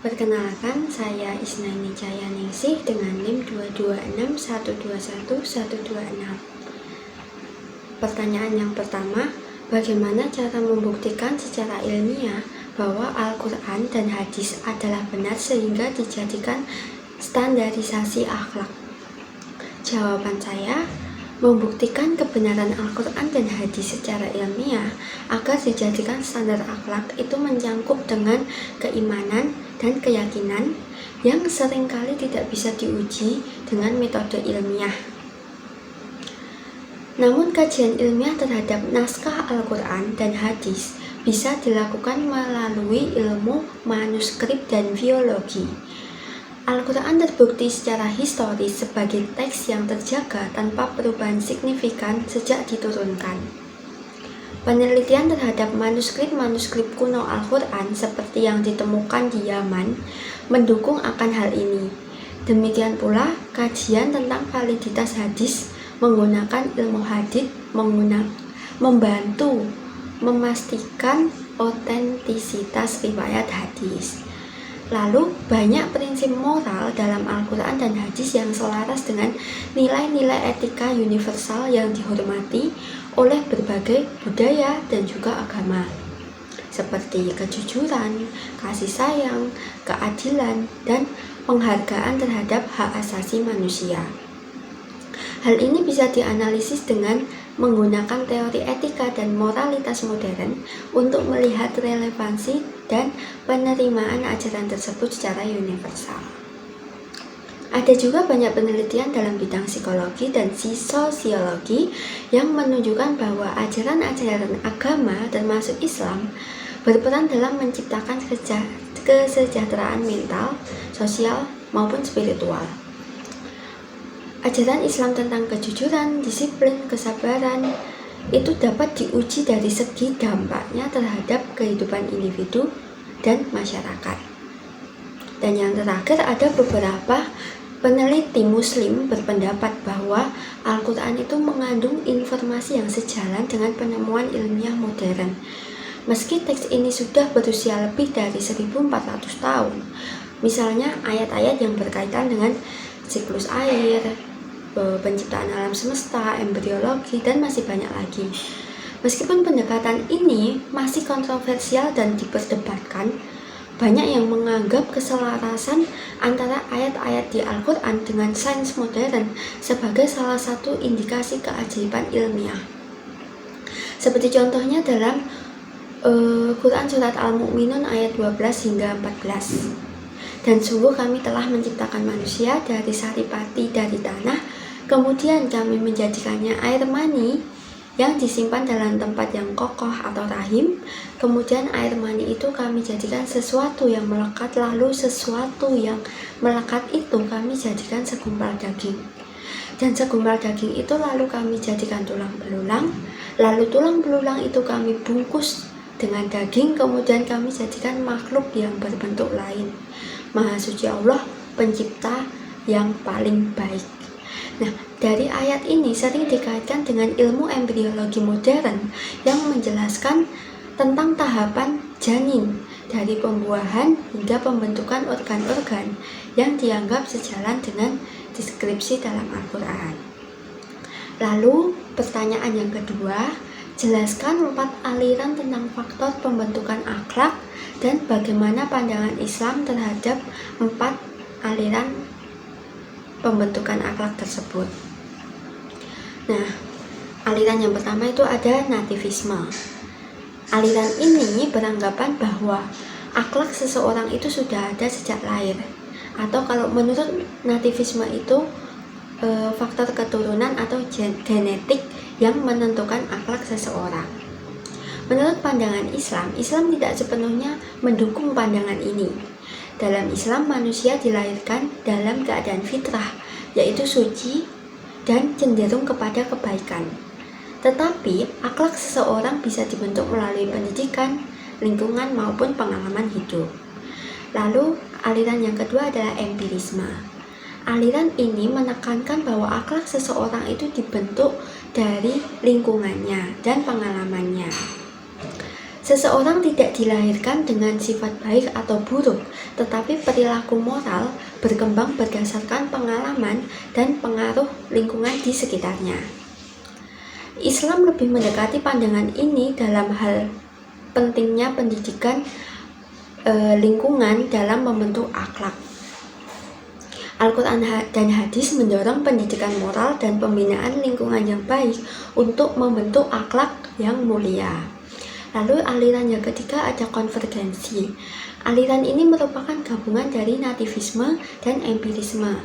Perkenalkan, saya Isnani Cayaningsih dengan NIM 226121126. Pertanyaan yang pertama, bagaimana cara membuktikan secara ilmiah bahwa Al-Quran dan hadis adalah benar sehingga dijadikan standarisasi akhlak? Jawaban saya, membuktikan kebenaran Al-Quran dan hadis secara ilmiah agar dijadikan standar akhlak itu menyangkut dengan keimanan dan keyakinan yang seringkali tidak bisa diuji dengan metode ilmiah. Namun kajian ilmiah terhadap naskah Al-Quran dan hadis bisa dilakukan melalui ilmu manuskrip dan biologi. Al-Quran terbukti secara historis sebagai teks yang terjaga tanpa perubahan signifikan sejak diturunkan. Penelitian terhadap manuskrip-manuskrip kuno Al-Quran seperti yang ditemukan di Yaman mendukung akan hal ini. Demikian pula, kajian tentang validitas hadis menggunakan ilmu hadits membantu memastikan otentisitas riwayat hadis. Lalu, banyak prinsip moral dalam Al-Quran dan hadis yang selaras dengan nilai-nilai etika universal yang dihormati oleh berbagai budaya dan juga agama, seperti kejujuran, kasih sayang, keadilan, dan penghargaan terhadap hak asasi manusia. Hal ini bisa dianalisis dengan menggunakan teori etika dan moralitas modern untuk melihat relevansi dan penerimaan ajaran tersebut secara universal. Ada juga banyak penelitian dalam bidang psikologi dan sosiologi yang menunjukkan bahwa ajaran-ajaran agama termasuk Islam berperan dalam menciptakan kesejahteraan mental, sosial, maupun spiritual. Ajaran Islam tentang kejujuran, disiplin, kesabaran itu dapat diuji dari segi dampaknya terhadap kehidupan individu dan masyarakat. Dan yang terakhir, ada beberapa peneliti Muslim berpendapat bahwa Al-Quran itu mengandung informasi yang sejalan dengan penemuan ilmiah modern. Meski teks ini sudah berusia lebih dari 1400 tahun, misalnya ayat-ayat yang berkaitan dengan siklus air, penciptaan alam semesta, embriologi, dan masih banyak lagi. Meskipun pendekatan ini masih kontroversial dan diperdebatkan, banyak yang menganggap keselarasan antara ayat-ayat di Al-Quran dengan sains modern sebagai salah satu indikasi keajaiban ilmiah. Seperti contohnya dalam Quran Surat Al-Mu'minun ayat 12 hingga 14. Dan sungguh kami telah menciptakan manusia dari saripati dari tanah, kemudian kami menjadikannya air mani yang disimpan dalam tempat yang kokoh atau rahim. Kemudian air mani itu kami jadikan sesuatu yang melekat, lalu sesuatu yang melekat itu kami jadikan segumpal daging. Dan segumpal daging itu lalu kami jadikan tulang belulang, lalu tulang belulang itu kami bungkus dengan daging, kemudian kami jadikan makhluk yang berbentuk lain. Maha suci Allah, pencipta yang paling baik. Nah, dari ayat ini sering dikaitkan dengan ilmu embriologi modern yang menjelaskan tentang tahapan janin dari pembuahan hingga pembentukan organ-organ yang dianggap sejalan dengan deskripsi dalam Al-Quran. Lalu, pertanyaan yang kedua, jelaskan 4 aliran tentang faktor pembentukan akhlak dan bagaimana pandangan Islam terhadap 4 aliran pembentukan akhlak tersebut. Nah, aliran yang pertama itu ada nativisme. Aliran ini beranggapan bahwa akhlak seseorang itu sudah ada sejak lahir, atau kalau menurut nativisme itu faktor keturunan atau genetik yang menentukan akhlak seseorang. Menurut pandangan Islam, Islam tidak sepenuhnya mendukung pandangan ini. Dalam Islam, manusia dilahirkan dalam keadaan fitrah, yaitu suci dan cenderung kepada kebaikan. Tetapi, akhlak seseorang bisa dibentuk melalui pendidikan, lingkungan, maupun pengalaman hidup. Lalu, aliran yang kedua adalah empirisme. Aliran ini menekankan bahwa akhlak seseorang itu dibentuk dari lingkungannya dan pengalamannya. Seseorang tidak dilahirkan dengan sifat baik atau buruk, tetapi perilaku moral berkembang berdasarkan pengalaman dan pengaruh lingkungan di sekitarnya. Islam lebih mendekati pandangan ini dalam hal pentingnya pendidikan lingkungan dalam membentuk akhlak. Al-Quran dan hadis mendorong pendidikan moral dan pembinaan lingkungan yang baik untuk membentuk akhlak yang mulia. Lalu aliran yang ketiga ada konvergensi. Aliran ini merupakan gabungan dari nativisme dan empirisme,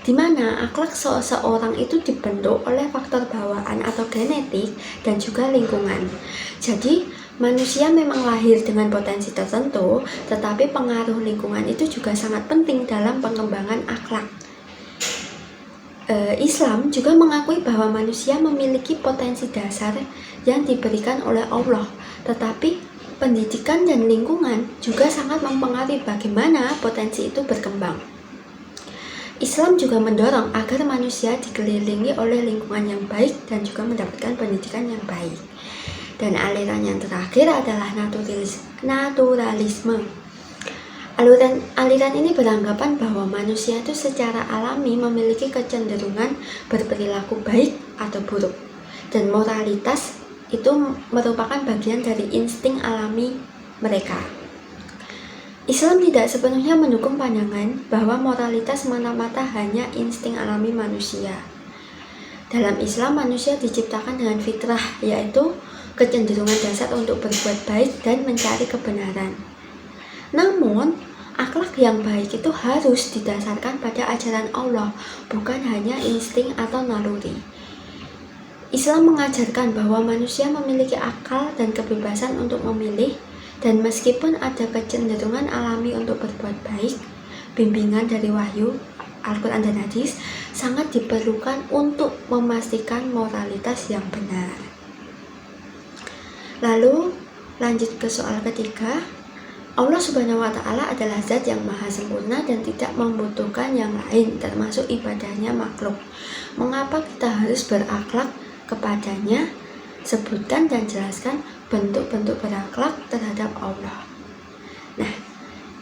di mana akhlak seseorang itu dibentuk oleh faktor bawaan atau genetik dan juga lingkungan. Jadi, manusia memang lahir dengan potensi tertentu, tetapi pengaruh lingkungan itu juga sangat penting dalam pengembangan akhlak. Islam juga mengakui bahwa manusia memiliki potensi dasar yang diberikan oleh Allah, tetapi pendidikan dan lingkungan juga sangat mempengaruhi bagaimana potensi itu berkembang. Islam juga mendorong agar manusia dikelilingi oleh lingkungan yang baik dan juga mendapatkan pendidikan yang baik. Dan aliran yang terakhir adalah naturalisme. Aliran ini beranggapan bahwa manusia itu secara alami memiliki kecenderungan berperilaku baik atau buruk, dan moralitas itu merupakan bagian dari insting alami mereka. Islam tidak sepenuhnya mendukung pandangan bahwa moralitas semata-mata hanya insting alami manusia. Dalam Islam, manusia diciptakan dengan fitrah, yaitu kecenderungan dasar untuk berbuat baik dan mencari kebenaran. Namun, akhlak yang baik itu harus didasarkan pada ajaran Allah, bukan hanya insting atau naluri. Islam mengajarkan bahwa manusia memiliki akal dan kebebasan untuk memilih, dan meskipun ada kecenderungan alami untuk berbuat baik, bimbingan dari wahyu, Al-Quran dan hadis sangat diperlukan untuk memastikan moralitas yang benar. Lalu lanjut ke soal ketiga. Allah Subhanahu wa Ta'ala adalah zat yang maha sempurna dan tidak membutuhkan yang lain, termasuk ibadahnya makhluk. Mengapa kita harus berakhlak kepadanya? Sebutkan dan jelaskan bentuk-bentuk berakhlak terhadap Allah. Nah,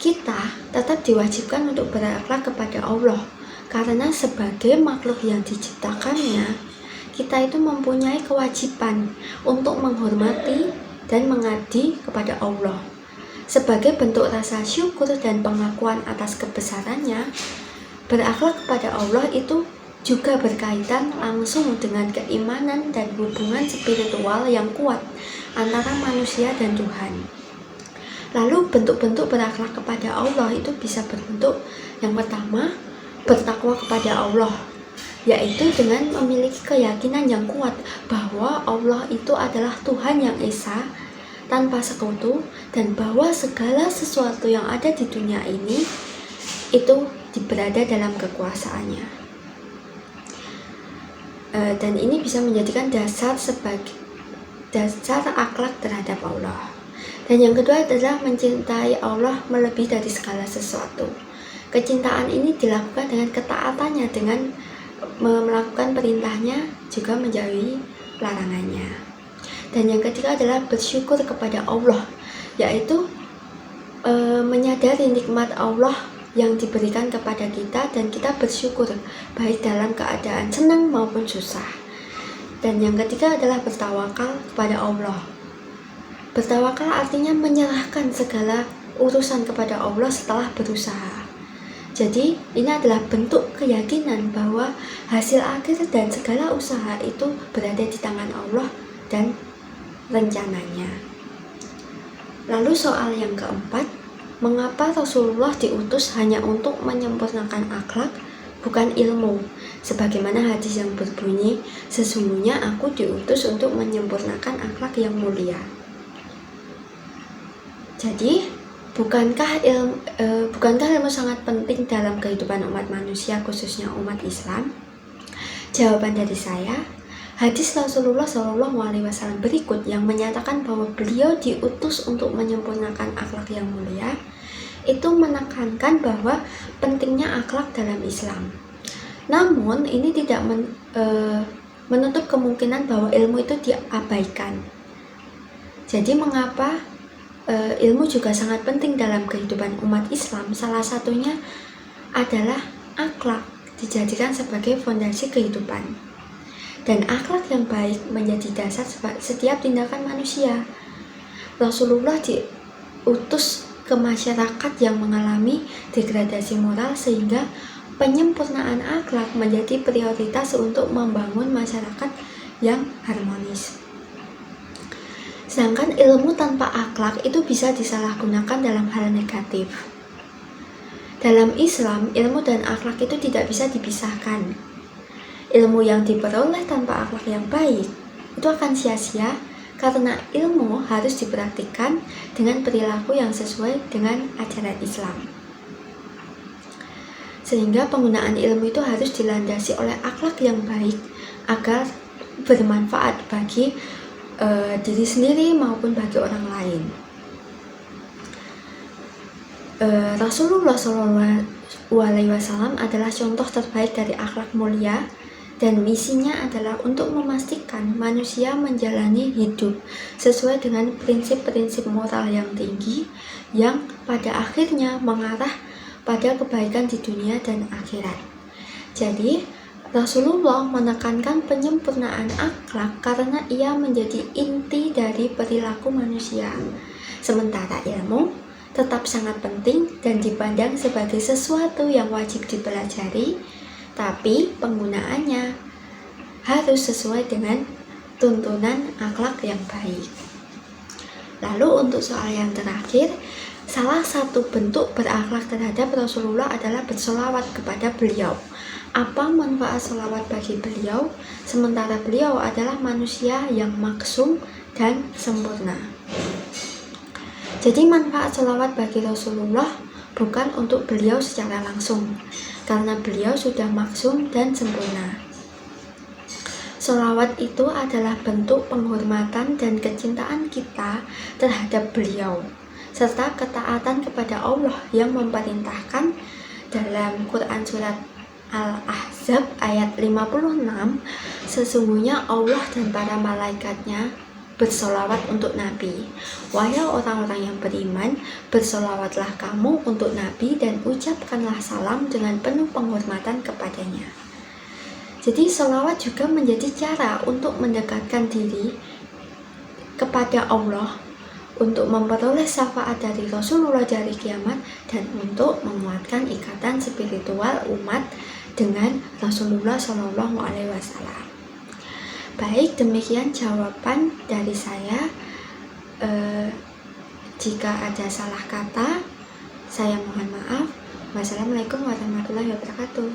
kita tetap diwajibkan untuk berakhlak kepada Allah, karena sebagai makhluk yang diciptakannya, kita itu mempunyai kewajiban untuk menghormati dan mengabdi kepada Allah. Sebagai bentuk rasa syukur dan pengakuan atas kebesarannya, berakhlak kepada Allah itu juga berkaitan langsung dengan keimanan dan hubungan spiritual yang kuat antara manusia dan Tuhan. Lalu bentuk-bentuk berakhlak kepada Allah itu bisa berbentuk yang pertama, bertakwa kepada Allah, yaitu dengan memiliki keyakinan yang kuat bahwa Allah itu adalah Tuhan yang esa, tanpa sekutu, dan bahwa segala sesuatu yang ada di dunia ini itu berada dalam kekuasaannya. Dan ini bisa menjadikan dasar akhlak terhadap Allah. Dan yang kedua adalah mencintai Allah melebihi dari segala sesuatu. Kecintaan ini dilakukan dengan ketaatannya, dengan melakukan perintahnya, juga menjauhi larangannya. Dan yang ketiga adalah bersyukur kepada Allah, yaitu menyadari nikmat Allah yang diberikan kepada kita dan kita bersyukur baik dalam keadaan senang maupun susah. Dan yang ketiga adalah bertawakal kepada Allah. Bertawakal artinya menyerahkan segala urusan kepada Allah setelah berusaha. Jadi ini adalah bentuk keyakinan bahwa hasil akhir dan segala usaha itu berada di tangan Allah dan rencananya. Lalu soal yang keempat, mengapa Rasulullah diutus hanya untuk menyempurnakan akhlak, bukan ilmu? Sebagaimana hadis yang berbunyi, sesungguhnya aku diutus untuk menyempurnakan akhlak yang mulia. Jadi, bukankah ilmu sangat penting dalam kehidupan umat manusia, khususnya umat Islam? Jawaban dari saya, hadis Rasulullah SAW berikut yang menyatakan bahwa beliau diutus untuk menyempurnakan akhlak yang mulia, itu menekankan bahwa pentingnya akhlak dalam Islam. Namun ini tidak menutup kemungkinan bahwa ilmu itu diabaikan. Jadi mengapa ilmu juga sangat penting dalam kehidupan umat Islam? Salah satunya adalah akhlak dijadikan sebagai fondasi kehidupan. Dan akhlak yang baik menjadi dasar setiap tindakan manusia. Rasulullah diutus ke masyarakat yang mengalami degradasi moral sehingga penyempurnaan akhlak menjadi prioritas untuk membangun masyarakat yang harmonis. Sedangkan ilmu tanpa akhlak itu bisa disalahgunakan dalam hal negatif. Dalam Islam, ilmu dan akhlak itu tidak bisa dipisahkan. Ilmu yang diperoleh tanpa akhlak yang baik itu akan sia-sia karena ilmu harus dipraktikkan dengan perilaku yang sesuai dengan ajaran Islam. Sehingga penggunaan ilmu itu harus dilandasi oleh akhlak yang baik agar bermanfaat bagi diri sendiri maupun bagi orang lain. Rasulullah SAW adalah contoh terbaik dari akhlak mulia, dan misinya adalah untuk memastikan manusia menjalani hidup sesuai dengan prinsip-prinsip moral yang tinggi yang pada akhirnya mengarah pada kebaikan di dunia dan akhirat. Jadi Rasulullah menekankan penyempurnaan akhlak karena ia menjadi inti dari perilaku manusia. Sementara ilmu tetap sangat penting dan dipandang sebagai sesuatu yang wajib dipelajari, tapi penggunaannya harus sesuai dengan tuntunan akhlak yang baik. Lalu untuk soal yang terakhir, salah satu bentuk berakhlak terhadap Rasulullah adalah bersolawat kepada beliau. Apa manfaat solawat bagi beliau, sementara beliau adalah manusia yang maksum dan sempurna? Jadi manfaat solawat bagi Rasulullah bukan untuk beliau secara langsung, karena beliau sudah maksum dan sempurna. Solawat itu adalah bentuk penghormatan dan kecintaan kita terhadap beliau, serta ketaatan kepada Allah yang memerintahkan dalam Quran Surat Al-Ahzab ayat 56, sesungguhnya Allah dan para malaikatnya bersolawat untuk Nabi. Wahai orang-orang yang beriman, bersolawatlah kamu untuk Nabi dan ucapkanlah salam dengan penuh penghormatan kepadanya. Jadi solawat juga menjadi cara untuk mendekatkan diri kepada Allah, untuk memperoleh syafaat dari Rasulullah dari kiamat, dan untuk menguatkan ikatan spiritual umat dengan Rasulullah SAW. Baik, demikian jawaban dari saya. Jika ada salah kata, saya mohon maaf. Wassalamualaikum warahmatullahi wabarakatuh.